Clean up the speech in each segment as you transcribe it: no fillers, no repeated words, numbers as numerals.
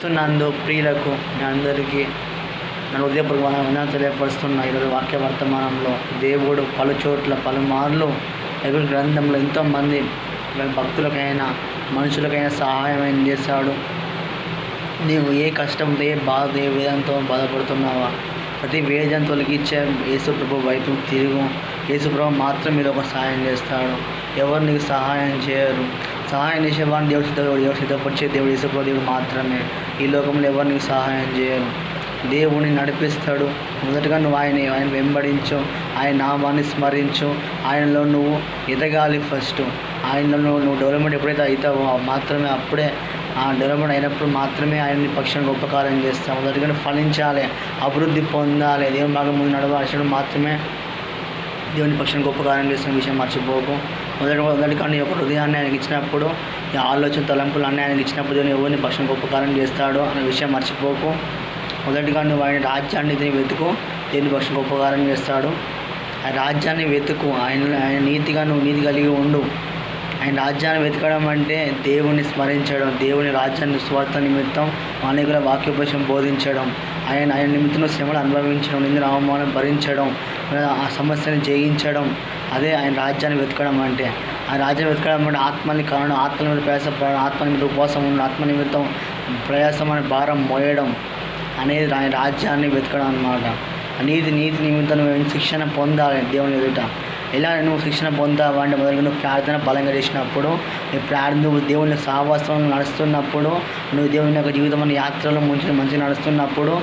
క్రీస్తునందు ప్రియులకు మీ అందరికీ నా హృదయపూర్వక వందనాలు తెలియపరుస్తున్నా. ఈరోజు వాక్య వర్తమానంలో దేవుడు పలు చోట్ల పలుమార్లు బైబిల్ గ్రంథంలో ఎంతోమంది భక్తులకైనా మనుషులకైనా సహాయం చేశాడు. నీవు ఏ కష్టంతో, ఏ బాధ, ఏ వేదంతో బాధపడుతున్నావా, ప్రతి వేదన తొలగించే యేసుప్రభు వైపు తిరుగు. యేసుప్రభు మాత్రం మీరు ఒక సహాయం చేస్తాడు. ఎవరు నీకు సహాయం చేయరు. సహాయం చేసేవాడిని దేవుడు సిద్ధపరిచే దేవుడు యేసుప్రభు దేవుడు మాత్రమే. ఈ లోకంలో ఎవరు నీకు సహాయం చేయరు. దేవుడిని నడిపిస్తాడు. మొదటగా నువ్వు ఆయన వెంబడించు, ఆయన నామాన్ని స్మరించు, ఆయనలో నువ్వు ఎదగాలి. ఫస్ట్ ఆయనలో నువ్వు డెవలప్మెంట్ ఎప్పుడైతే అవుతావో మాత్రమే అప్పుడే ఆ డెవలప్మెంట్ అయినప్పుడు మాత్రమే ఆయన పక్షానికి గొప్ప కార్యం చేస్తాం. మొదటిగా నువ్వు ఫలించాలి, అభివృద్ధి పొందాలి, దేవుని భాగం ముందు నడవాల్సిన మాత్రమే దేవుని పక్షాన్ని గొప్ప కార్యం చేస్తున్న విషయం మర్చిపోకు. మొదటిగా నీ యొక్క హృదయాన్ని ఆయనకి ఇచ్చినప్పుడు, ఈ ఆలోచన తలంపులు అన్నీ ఆయనకి ఇచ్చినప్పుడు దేవుని ఎవరిని పక్షాన్ని గొప్ప కార్యం చేస్తాడు అనే విషయం మర్చిపోకు. మొదటిగా నువ్వు ఆయన రాజ్యాన్ని వెతుకు, దేవుని పక్షం గొప్ప కార్యం చేస్తాడు. ఆ రాజ్యాన్ని వెతుకు, ఆయన నీతిగా నువ్వు నీతి కలిగి ఉండు. ఆయన రాజ్యాన్ని వెతకడం అంటే దేవుని స్మరించడం, దేవుని రాజ్యాన్ని స్వార్థ నిమిత్తం అనేకుల వాక్యోపదేశం బోధించడం, ఆయన నిమిత్తం శ్రమలు అనుభవించడం, నిందల అవమానం భరించడం, ఆ సమస్యను జయించడం. అదే ఆయన రాజ్యాన్ని వెతకడం అంటే. ఆ రాజ్యాన్ని వెతకడం అంటే ఆత్మని కారణం, ఆత్మ మీద ప్రయాసపడడం, ఆత్మ నిమిత్తం ఉపవాసం ఉండడం, ఆత్మ నిమిత్తం ప్రయాసం అనే భారం మోయడం అనేది ఆయన రాజ్యాన్ని వెతకడం అన్నమాట. నీతి నిమిత్తం నువ్వు శిక్షణ పొందాలి దేవుని ఎదుట. ఎలా నువ్వు శిక్షణ పొందావు అంటే మొదలుగా నువ్వు ప్రార్థన బలంగా చేసినప్పుడు, నువ్వు దేవుని సహవాసంలో నడుస్తున్నప్పుడు, నువ్వు దేవుని యొక్క జీవితం యాత్రలో మంచిగా నడుస్తున్నప్పుడు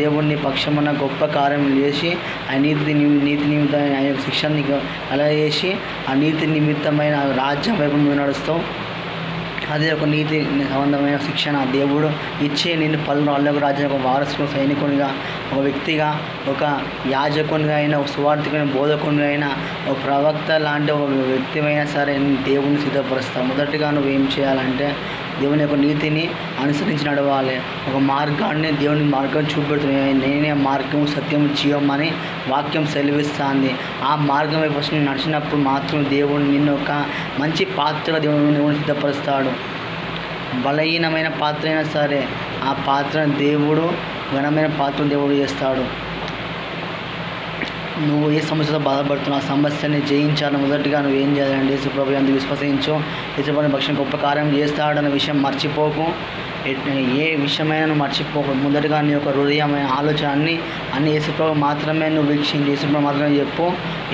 దేవుని పక్షమున్న గొప్ప కార్యం చేసి ఆ నీతి నిమిత్తం ఆయన శిక్షణ కలగజేసి ఆ నీతి నిమిత్తమైన రాజ్యం వైపు నువ్వు నడుస్తావు. అదే ఒక నీతి సంబంధమైన శిక్షణ దేవుడు ఇచ్చే నిన్ను పలురాళ్ళకు రాజ్యం ఒక వారసుడు, సైనికునిగా, ఒక వ్యక్తిగా, ఒక యాజకునిగా అయినా, ఒక సువార్థికుని బోధకునిగా అయినా, ఒక ప్రవక్త లాంటి ఒక వ్యక్తిమైనా సరే దేవుడిని సిద్ధపరుస్తావు. మొదటిగా నువ్వు ఏం చేయాలంటే దేవుని యొక్క నీతిని అనుసరించి నడవాలి. ఒక మార్గాన్ని దేవుని మార్గం చూపెడుతున్నాయి. నేనే మార్గం, సత్యం, జీవం అని వాక్యం సెలవిస్తుంది. ఆ మార్గం వైపు నడిచినప్పుడు మాత్రం దేవుడు నిన్ను ఒక మంచి పాత్రగా దేవుని సిద్ధపరుస్తాడు. బలహీనమైన పాత్ర అయినా సరే ఆ పాత్రను దేవుడు ఘనమైన పాత్రను దేవుడు చేస్తాడు. నువ్వు ఏ సమస్యతో బాధపడుతున్నావు, ఆ సమస్యని జయించాలని మొదటిగా నువ్వు ఏం చేయాలంటే యేసుప్రభు అందుకు విశ్వసించు. యేసుప్రభు పక్షం గొప్ప కార్యం చేస్తాడన్న విషయం మర్చిపోకు. ఏ విషయమైనా నువ్వు మర్చిపోకు. మొదటిగా నీ యొక్క హృదయమైన ఆలోచన అన్ని యేసుప్రభు మాత్రమే నువ్వు వీక్షించి యేసుప్రభు మాత్రమే చెప్పు.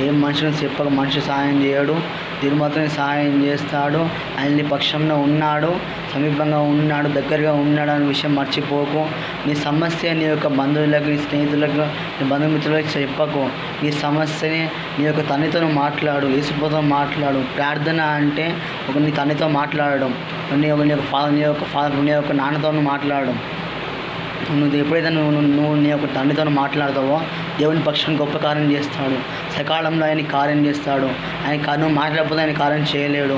ఏ మనుషులను చెప్పక, మనిషి సహాయం చేయడు, దేవుడు మాత్రమే సహాయం చేస్తాడు. ఆయన నీ పక్షంలో ఉన్నాడు, సమీపంగా ఉన్నాడు, దగ్గరగా ఉన్నాడు అనే విషయం మర్చిపోకు. నీ సమస్య నీ యొక్క బంధువులకు, నీ స్నేహితులకు, నీ బంధుమిత్రులకు చెప్పకు. నీ సమస్యని నీ యొక్క తండ్రితో మాట్లాడు, యేసుప్రభుతో మాట్లాడు. ప్రార్థన అంటే ఒక నీ తండ్రితో మాట్లాడడం, నీ యొక్క నాన్నతో మాట్లాడడం. నువ్వు ఎప్పుడైతే నువ్వు నీ యొక్క తండ్రితో మాట్లాడతావో దేవుని పక్షాన్ని గొప్ప కార్యం చేస్తాడు. సకాలంలో ఆయన కార్యం చేస్తాడు. నువ్వు మాట్లాడకపోతే ఆయన కార్యం చేయలేడు.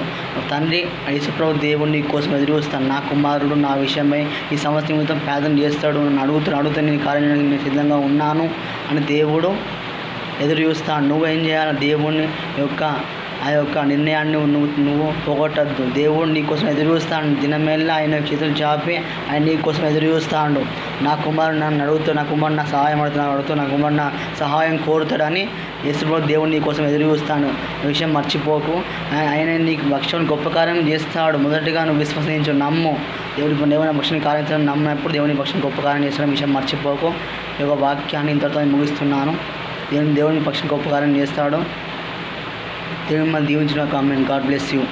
తండ్రి యేసుప్రభు దేవుడు నీ కోసం ఎదురు చూస్తాను. నా కుమారుడు నా విషయమై ఈ సమస్య నిమిత్తం ప్రార్థన చేస్తాడు, నన్ను అడుగుతాను, నేను కార్యం చేయడానికి నేను సిద్ధంగా ఉన్నాను అని దేవుడు ఎదురు చూస్తాడు. నువ్వేం చేయాలి? దేవుని యొక్క ఆ యొక్క నిర్ణయాన్ని నువ్వు పోగొట్టద్దు. దేవుడు నీ కోసం ఎదురు చూస్తాడు. దినమేళ్ళ ఆయన చేతులు చాపి ఆయన నీ కోసం ఎదురు చూస్తాడు. నా కుమారుడు నన్ను అడుగుతూ, నా కుమారుడు నా సహాయం అడుగుతూ, నా కుమారుడు నా సహాయం కోరుతాడని యేసుప్రభు దేవుడు నీ కోసం ఎదురు చూస్తాడు. ఈ విషయం మర్చిపోకు. ఆయన నీకు భక్ష్యం గొప్ప కార్యం చేస్తాడు. మొదటిగా నువ్వు విశ్వసించు, నమ్ము. దేవుని భక్ష్యం కార్యం నమ్మినప్పుడు దేవుని భక్ష్యం గొప్ప కార్యం చేస్తున్న విషయం మర్చిపోకు. ఈ యొక్క వాక్యాన్ని ఇంతటితో ముగిస్తున్నాను. దేవుని పక్షం గొప్ప కార్యం చేస్తాడు. దేవుని మనం దీవించిన కామెంట్. God bless you.